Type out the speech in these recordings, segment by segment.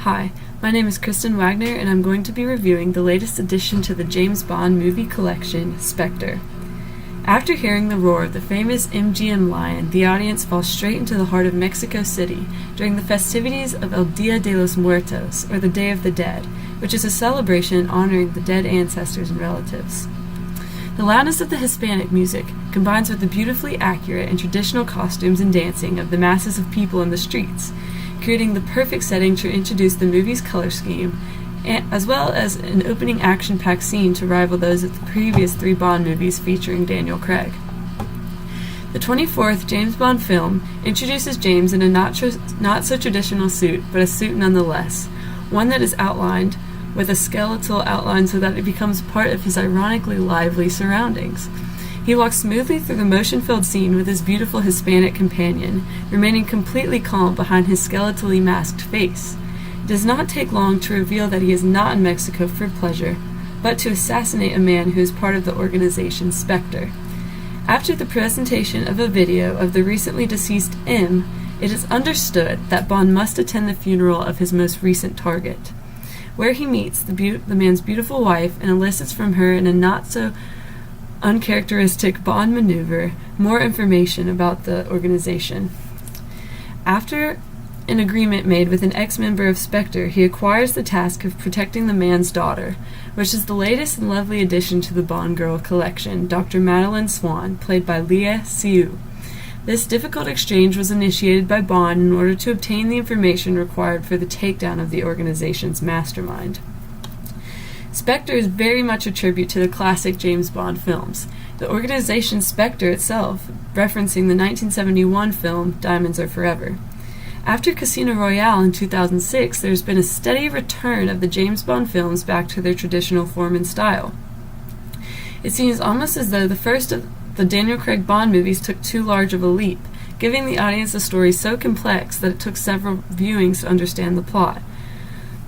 Hi, my name is Kristen Wagner, and I'm going to be reviewing the latest addition to the James Bond movie collection, Spectre. After hearing the roar of the famous MGM lion, the audience falls straight into the heart of Mexico City during the festivities of El Dia de los Muertos, or the Day of the Dead, which is a celebration honoring the dead ancestors and relatives. The loudness of the Hispanic music combines with the beautifully accurate and traditional costumes and dancing of the masses of people in the streets, creating the perfect setting to introduce the movie's color scheme, as well as an opening action-packed scene to rival those of the previous three Bond movies featuring Daniel Craig. The 24th James Bond film introduces James in a not-so-traditional suit, but a suit nonetheless, one that is outlined with a skeletal outline so that it becomes part of his ironically lively surroundings. He walks smoothly through the motion-filled scene with his beautiful Hispanic companion, remaining completely calm behind his skeletally masked face. It does not take long to reveal that he is not in Mexico for pleasure, but to assassinate a man who is part of the organization Spectre. After the presentation of a video of the recently deceased M, it is understood that Bond must attend the funeral of his most recent target, where he meets the man's beautiful wife and elicits from her in a not-so-uncharacteristic Bond maneuver more information about the organization. After an agreement made with an ex-member of Spectre, he acquires the task of protecting the man's daughter, which is the latest and lovely addition to the Bond girl collection, Dr. Madeline Swan, played by Léa Seydoux. This difficult exchange was initiated by Bond in order to obtain the information required for the takedown of the organization's mastermind. Spectre is very much a tribute to the classic James Bond films. The organization Spectre itself, referencing the 1971 film Diamonds Are Forever. After Casino Royale in 2006, there has been a steady return of the James Bond films back to their traditional form and style. It seems almost as though the first of the Daniel Craig Bond movies took too large of a leap, giving the audience a story so complex that it took several viewings to understand the plot.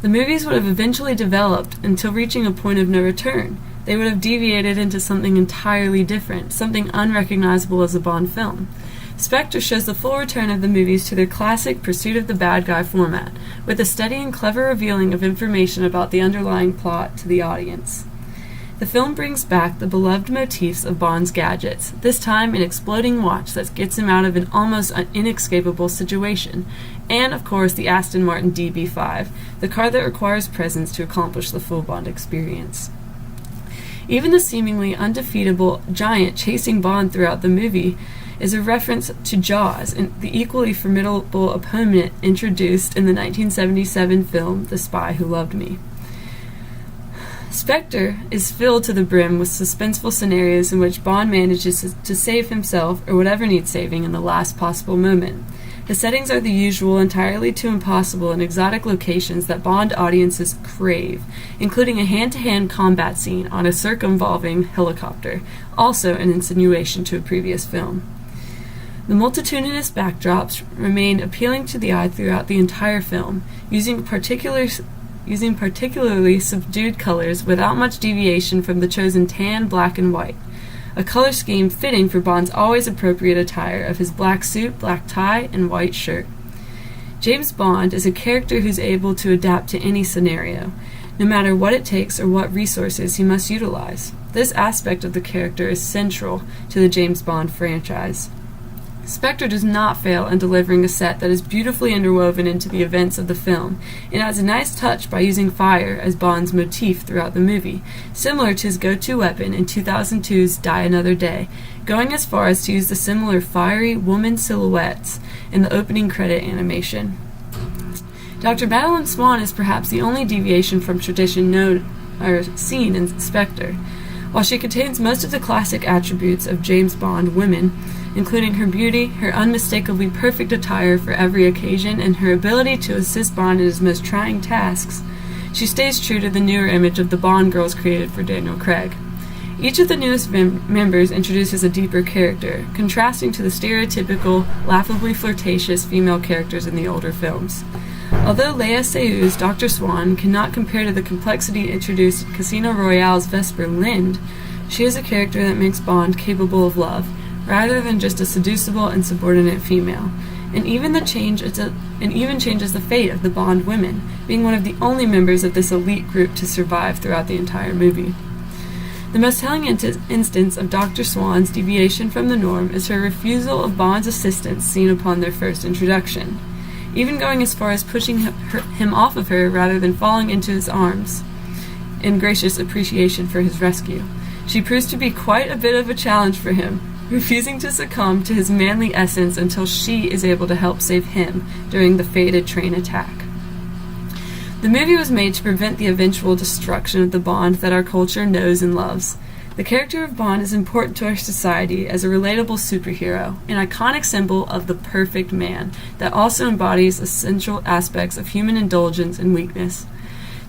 The movies would have eventually developed until reaching a point of no return. They would have deviated into something entirely different, something unrecognizable as a Bond film. Spectre shows the full return of the movies to their classic pursuit of the bad guy format, with a steady and clever revealing of information about the underlying plot to the audience. The film brings back the beloved motifs of Bond's gadgets, this time an exploding watch that gets him out of an almost inescapable situation, and, of course, the Aston Martin DB5, the car that requires presence to accomplish the full Bond experience. Even the seemingly undefeatable giant chasing Bond throughout the movie is a reference to Jaws, and the equally formidable opponent introduced in the 1977 film The Spy Who Loved Me. Spectre is filled to the brim with suspenseful scenarios in which Bond manages to save himself or whatever needs saving in the last possible moment. The settings are the usual, entirely too impossible and exotic locations that Bond audiences crave, including a hand-to-hand combat scene on a circumvolving helicopter, also an insinuation to a previous film. The multitudinous backdrops remain appealing to the eye throughout the entire film, using particularly subdued colors without much deviation from the chosen tan, black, and white, a color scheme fitting for Bond's always appropriate attire of his black suit, black tie, and white shirt. James Bond is a character who's able to adapt to any scenario, no matter what it takes or what resources he must utilize. This aspect of the character is central to the James Bond franchise. Spectre does not fail in delivering a set that is beautifully interwoven into the events of the film, and adds a nice touch by using fire as Bond's motif throughout the movie, similar to his go-to weapon in 2002's Die Another Day, going as far as to use the similar fiery woman silhouettes in the opening credit animation. Dr. Madeline Swan is perhaps the only deviation from tradition seen in Spectre. While she contains most of the classic attributes of James Bond women, including her beauty, her unmistakably perfect attire for every occasion, and her ability to assist Bond in his most trying tasks, she stays true to the newer image of the Bond girls created for Daniel Craig. Each of the newest members introduces a deeper character, contrasting to the stereotypical, laughably flirtatious female characters in the older films. Although Léa Seydoux' Dr. Swan cannot compare to the complexity introduced in Casino Royale's Vesper Lynd, she is a character that makes Bond capable of love, rather than just a seducible and subordinate female, and even changes the fate of the Bond women, being one of the only members of this elite group to survive throughout the entire movie. The most telling instance of Dr. Swan's deviation from the norm is her refusal of Bond's assistance seen upon their first introduction, even going as far as pushing him off of her rather than falling into his arms in gracious appreciation for his rescue. She proves to be quite a bit of a challenge for him, refusing to succumb to his manly essence until she is able to help save him during the fated train attack. The movie was made to prevent the eventual destruction of the Bond that our culture knows and loves. The character of Bond is important to our society as a relatable superhero, an iconic symbol of the perfect man that also embodies essential aspects of human indulgence and weakness.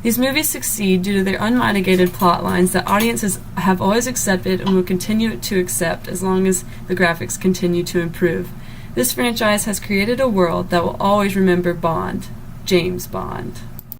These movies succeed due to their unmitigated plot lines that audiences have always accepted and will continue to accept as long as the graphics continue to improve. This franchise has created a world that will always remember Bond, James Bond.